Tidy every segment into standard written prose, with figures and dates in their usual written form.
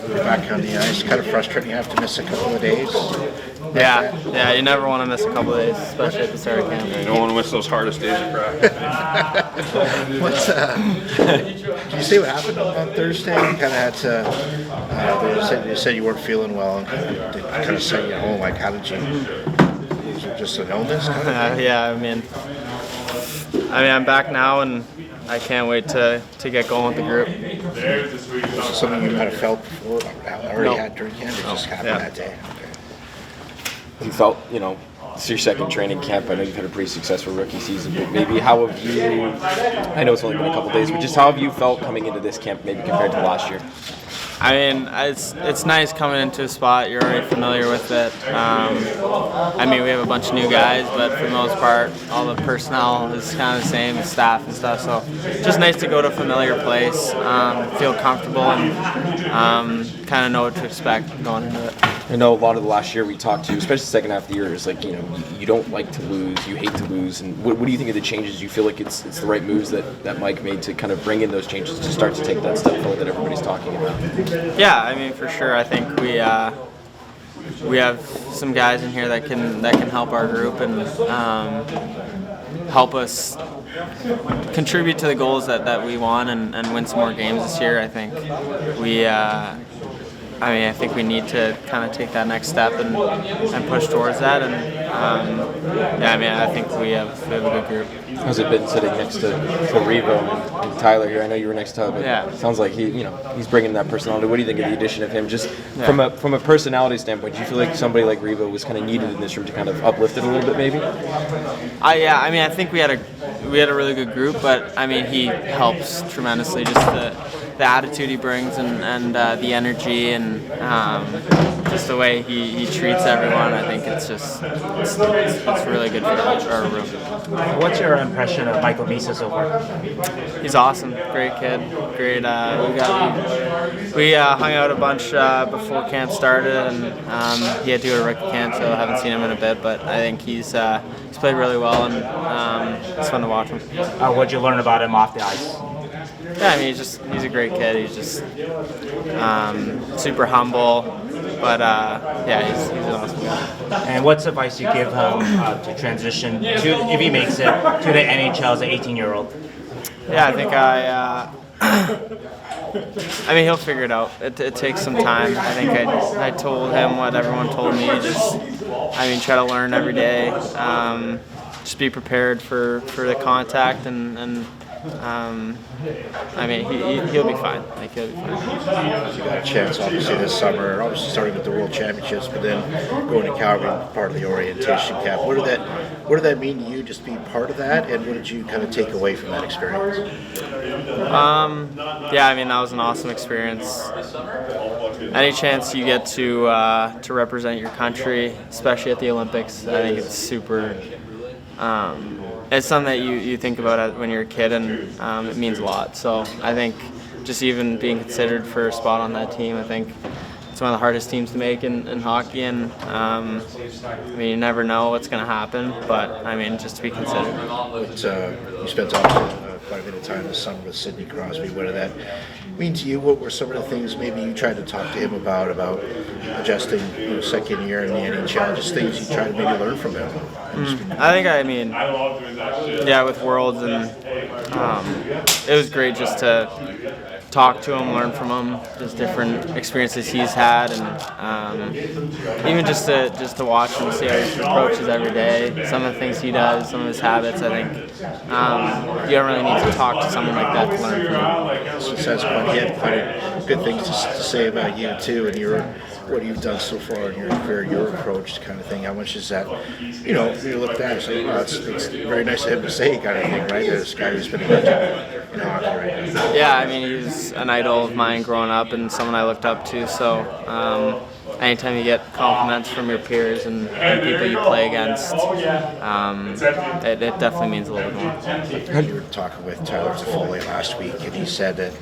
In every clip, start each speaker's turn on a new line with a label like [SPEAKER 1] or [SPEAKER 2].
[SPEAKER 1] you're back on the ice. Kind of frustrating. You have to miss a couple of days.
[SPEAKER 2] Yeah, you never want to miss a couple of days, especially at the start of camp.
[SPEAKER 3] You don't want to miss those hardest days of practice.
[SPEAKER 1] Can you see what happened on Thursday? You kind of had to. You said you weren't feeling well, and they kind of sent you home. Like, how did you? Was it just an illness?
[SPEAKER 2] Yeah, I mean, I'm back now, and I can't wait to get going with the group.
[SPEAKER 1] Was it something you might have felt before? Already had during camp? It just happened that day.
[SPEAKER 4] You felt, it's your second training camp. I know you've had a pretty successful rookie season, but maybe how have you, I know it's only been a couple days, but just how have you felt coming into this camp maybe compared to last year?
[SPEAKER 2] I mean, it's nice coming into a spot. You're already familiar with it. We have a bunch of new guys, but for the most part, all the personnel is kind of the same, the staff and stuff. So just nice to go to a familiar place, feel comfortable, and kind of know what to expect going into it.
[SPEAKER 4] I know a lot of the last year we talked to, especially the second half of the year, is like, you don't like to lose, you hate to lose. And what do you think of the changes? Do you feel like it's the right moves that Mike made to kind of bring in those changes to start to take that step forward that everybody's talking about?
[SPEAKER 2] Yeah, for sure. I think we have some guys in here that can help our group and help us contribute to the goals that we want and win some more games this year. I think I think we need to kind of take that next step and push towards that. And I think we have a good group.
[SPEAKER 4] How's it been sitting next to Revo and Tyler here? I know you were next to Tyler, but it sounds like he's bringing that personality. What do you think of the addition of him? Just from a personality standpoint, do you feel like somebody like Revo was kind of needed in this room to kind of uplift it a little bit, maybe?
[SPEAKER 2] I think we had a really good group, but he helps tremendously. Just the attitude he brings and the energy and just the way he treats everyone. I think it's really good for our room.
[SPEAKER 5] What's your impression of Michael Misa so far?
[SPEAKER 2] He's awesome, great kid, great. We hung out a bunch before camp started, and he had to go to rookie camp, so I haven't seen him in a bit. But I think he's played really well, and it's fun to watch him.
[SPEAKER 5] What'd you learn about him off the ice?
[SPEAKER 2] Yeah, he's a great kid. He's just super humble, but he's an awesome guy.
[SPEAKER 5] And what's advice you give him to transition to, if he makes it, to the NHL as an 18-year-old?
[SPEAKER 2] Yeah, I think he'll figure it out. It takes some time. I think I told him what everyone told me. Just try to learn every day. Just be prepared for the contact and he'll be fine. He'll be fine.
[SPEAKER 1] You got a chance, obviously, this summer, obviously starting with the World Championships, but then going to Calgary, part of the orientation camp. What did that mean to you, just being part of that, and what did you kind of take away from that experience?
[SPEAKER 2] That was an awesome experience. Any chance you get to represent your country, especially at the Olympics, I think it's super. It's something that you think about when you're a kid, and it means a lot. So I think just even being considered for a spot on that team, I think it's one of the hardest teams to make in hockey, and you never know what's going to happen, but just to be considered.
[SPEAKER 1] You spent quite a bit of time this summer with Sidney Crosby. What did that mean to you? What were some of the things maybe you tried to talk to him about adjusting second year in the NHL, just things you tried to maybe learn from him?
[SPEAKER 2] With Worlds, and it was great just to talk to him, learn from him, just different experiences he's had, and even just to watch him, see how he approaches every day, some of the things he does, some of his habits. I think you don't really need to talk to someone like that to learn from him.
[SPEAKER 1] So that's quite, he had quite good things to say about you too, and what you've done so far in your career, your approach kind of thing. How much is that, you look back and say, it's very nice of him to say kind of thing, right? This guy who's been a legend in hockey right now.
[SPEAKER 2] Yeah, he's an idol of mine growing up and someone I looked up to. So anytime you get compliments from your peers and people you play against, it definitely means a little bit more.
[SPEAKER 1] You were talking with Tyler Toffoli last week, and he said that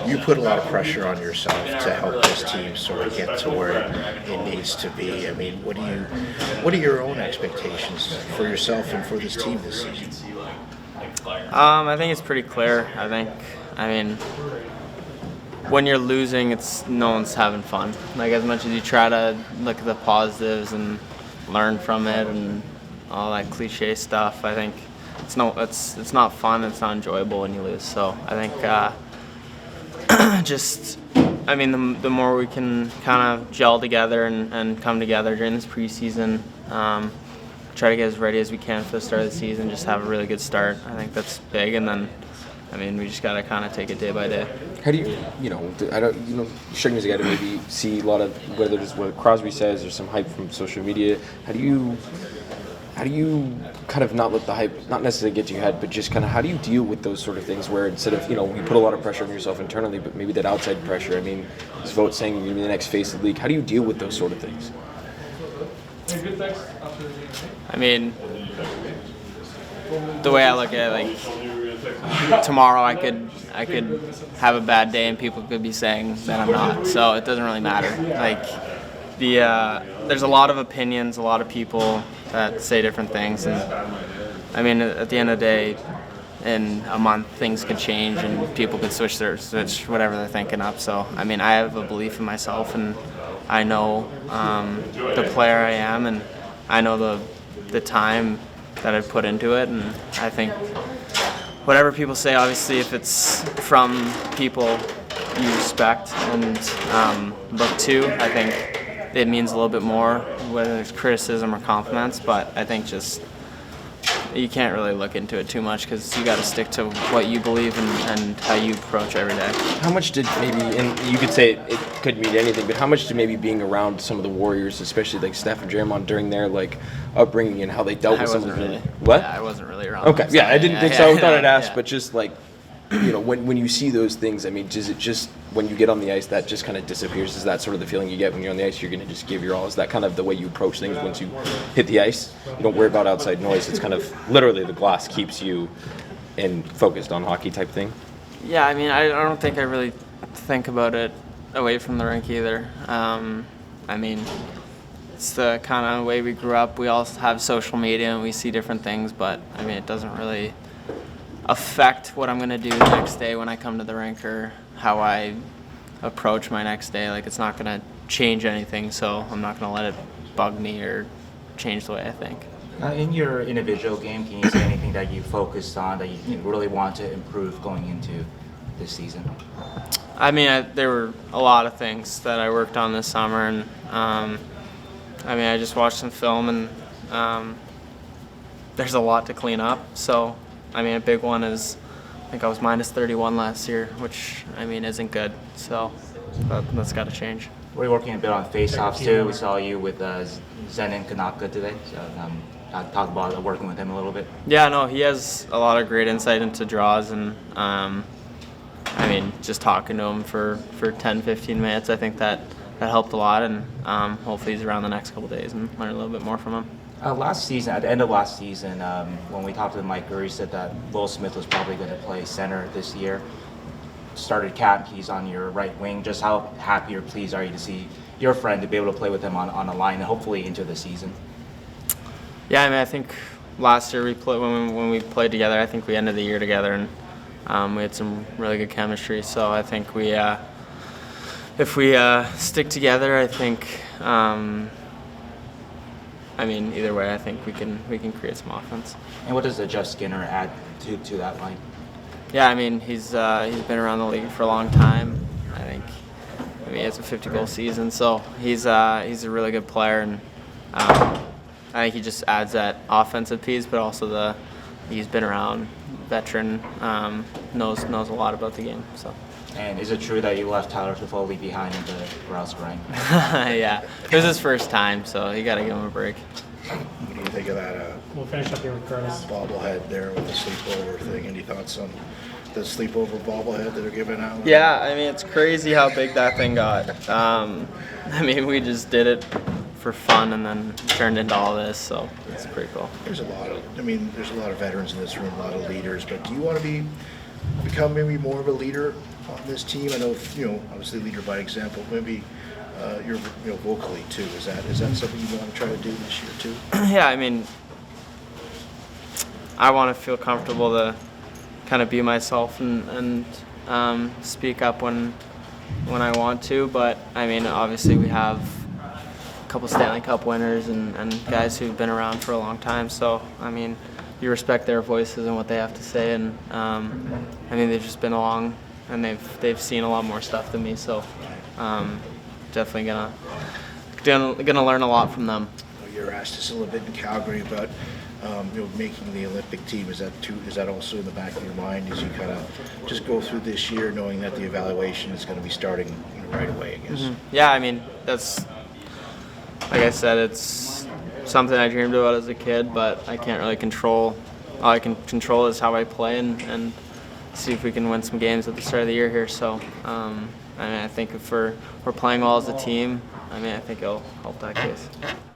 [SPEAKER 1] you put a lot of pressure on yourself to help this team sort of get to where it needs to be. What are your own expectations for yourself and for this team this season?
[SPEAKER 2] I think it's pretty clear. when you're losing, no one's having fun. Like, as much as you try to look at the positives and learn from it and all that cliche stuff, I think it's not fun. It's not enjoyable when you lose. So I think the more we can kind of gel together and come together during this preseason, try to get as ready as we can for the start of the season, just have a really good start. I think that's big, and then, we just got to kind of take it day by day.
[SPEAKER 4] How do you you struck me as a guy to maybe see a lot of, whether it's what Crosby says or some hype from social media, how do you kind of not let the hype, not necessarily get to your head, but just kind of how do you deal with those sort of things where instead of, you put a lot of pressure on yourself internally, but maybe that outside pressure, this vote saying you're going to be the next face of the league, how do you deal with those sort of things?
[SPEAKER 2] The way I look at it, tomorrow I could have a bad day and people could be saying that I'm not, so it doesn't really matter. There's a lot of opinions, a lot of people that say different things, and at the end of the day, in a month things could change and people could switch whatever they're thinking up. So I have a belief in myself, and I know the player I am, and I know the time that I've put into it, and I think whatever people say, obviously, if it's from people you respect and look to, I think it means a little bit more, whether it's criticism or compliments. But I think just you can't really look into it too much because you got to stick to what you believe and how you approach every day.
[SPEAKER 4] How much did maybe, and you could say it could mean anything, but how much did maybe being around some of the Warriors, especially like Steph and Draymond, during their upbringing and how they dealt with some of the what?
[SPEAKER 2] Yeah, I wasn't really around.
[SPEAKER 4] Okay,
[SPEAKER 2] them, so
[SPEAKER 4] I didn't think so. I thought I'd ask,
[SPEAKER 2] yeah.
[SPEAKER 4] but just when you see those things, does it just, when you get on the ice, that just kind of disappears? Is that sort of the feeling you get when you're on the ice? You're going to just give your all? Is that kind of the way you approach things once you hit the ice? You don't worry about outside noise. It's kind of literally the glass keeps you focused on hockey type thing?
[SPEAKER 2] Yeah, I don't think I really think about it away from the rink either. It's the kind of way we grew up. We all have social media and we see different things, but it doesn't really affect what I'm going to do the next day when I come to the rink or how I approach my next day. It's not going to change anything, so I'm not going to let it bug me or change the way I think.
[SPEAKER 5] In your individual game, can you say anything that you focused on that you really want to improve going into this season?
[SPEAKER 2] There were a lot of things that I worked on this summer, and I just watched some film, and there's a lot to clean up. So a big one is, I think I was minus 31 last year, which, isn't good. So that's got to change.
[SPEAKER 5] We're working a bit on face-offs too. We saw you with Zen and Kanaka today. So talk about working with him a little bit.
[SPEAKER 2] Yeah, no, he has a lot of great insight into draws, and just talking to him for 10, 15 minutes, I think that helped a lot, and hopefully he's around the next couple of days and learn a little bit more from him.
[SPEAKER 5] Last season, at the end of last season, when we talked to Mike Gurry, said that Will Smith was probably going to play center this year. Started camp, he's on your right wing. Just how happy or pleased are you to see your friend to be able to play with him on a line and hopefully into the season?
[SPEAKER 2] Yeah, I think last year when we played together, I think we ended the year together, and we had some really good chemistry. So I think if we stick together, I think. Either way, I think we can create some offense.
[SPEAKER 5] And what does Jeff Skinner add to that line?
[SPEAKER 2] Yeah, he's been around the league for a long time. I think he has a 50-goal season, so he's a really good player, and I think he just adds that offensive piece, but also he's been around, veteran, knows a lot about the game. So.
[SPEAKER 5] And is it true that you left Tyler Toffoli behind in the Grouse grind?
[SPEAKER 2] Yeah, it was his first time, so you got to give him a break.
[SPEAKER 1] What do you think of that
[SPEAKER 6] We'll finish up here with Curtis.
[SPEAKER 1] bobblehead there with the sleepover thing? Any thoughts on the sleepover bobblehead that are giving out?
[SPEAKER 2] Yeah, it's crazy how big that thing got. We just did it for fun and then turned into all this, so it's pretty cool.
[SPEAKER 1] There's a lot of veterans in this room, a lot of leaders, but do you want to become maybe more of a leader on this team? I know, obviously leader by example. Maybe you're vocally too. Is that something you want to try to do this year too?
[SPEAKER 2] Yeah, I want to feel comfortable to kind of be myself and speak up when when I want to, but I mean, obviously we have a couple Stanley Cup winners and guys who've been around for a long time. So I mean, you respect their voices and what they have to say, and I mean, they've just been along and they've seen a lot more stuff than me. So definitely gonna learn a lot from them.
[SPEAKER 1] You were asked this a little bit in Calgary about making the Olympic team. Is that also in the back of your mind as you kind of just go through this year, knowing that the evaluation is going to be starting right away? I guess.
[SPEAKER 2] Mm-hmm. Yeah, I mean, that's, like I said, it's something I dreamed about as a kid, but I can't really control. All I can control is how I play and see if we can win some games at the start of the year here. So I mean, I think if we're playing well as a team, I mean, I think it'll help that case.